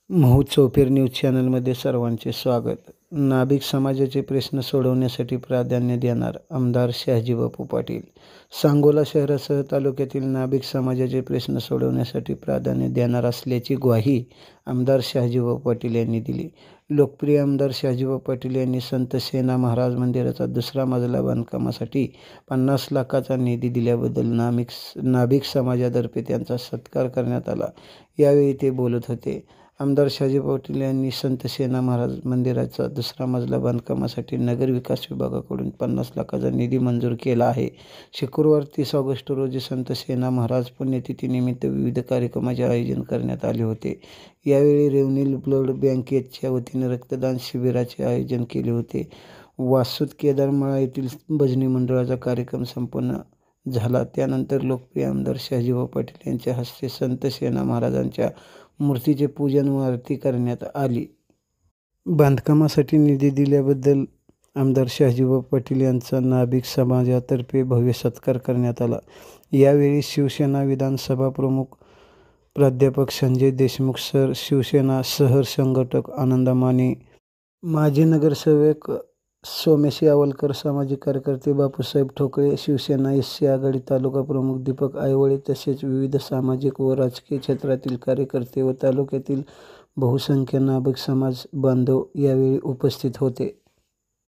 महू चौफेर न्यूज चॅनलमध्ये सर्वांचे स्वागत. नाभिक समाजाचे प्रश्न सोडवण्यासाठी प्राधान्य देणार आमदार शहाजीबापू पाटील. सांगोला शहरासह तालुक्यातील नाभिक समाजाचे प्रश्न सोडवण्यासाठी प्राधान्य देणार असल्याची ग्वाही आमदार शहाजीबापू पाटील यांनी दिली. लोकप्रिय आमदार शहाजीबापू पाटील यांनी संत सेना महाराज मंदिराचा दुसरा मजला बांधकामासाठी 50 लाखाचा निधी दिल्याबद्दल नाभिक समाजातर्फे त्यांचा सत्कार करण्यात आला. यावेळी ते बोलत होते. आमदार शहाजीबापू पाटील यांनी संत सेना महाराज मंदिराचा दुसरा मजला बांधकामासाठी नगर विकास विभागाकडून 50 लाखाचा निधी मंजूर केला आहे. शुक्रवार 30 ऑगस्ट रोजी संत सेना महाराज पुण्यतिथीनिमित्त विविध कार्यक्रमाचे आयोजन करण्यात आले होते. यावेळी रेव्हन्यू ब्लड बँकेच्या वतीने रक्तदान शिबिराचे आयोजन केले होते. वासूद केदारमाळा येथील भजनी मंडळाचा कार्यक्रम संपन्न झाला. त्यानंतर लोकप्रिय आमदार शहाजीबापू पाटील यांच्या हस्ते संत सेना महाराजांच्या मूर्तीचे पूजन व आरती करण्यात आली. बांधकामासाठी निधी दिल्याबद्दल आमदार शहाजीबापू पाटील यांचा नाभिक समाजातर्फे भव्य सत्कार करण्यात आला. यावेळी शिवसेना विधानसभा प्रमुख प्राध्यापक संजय देशमुख सर, शिवसेना शहर संघटक आनंदा माने, माजी नगरसेवक सोमेश यावलकर, सामाजिक कार्यकर्ते बापूसाहेब ठोकळे, शिवसेना एससी आघाडी तालुका प्रमुख दीपक आयवळे तसेच विविध सामाजिक व राजकीय क्षेत्रातील कार्यकर्ते व तालुक्यातील बहुसंख्य नाभिक समाज बांधव यावेळी उपस्थित होते.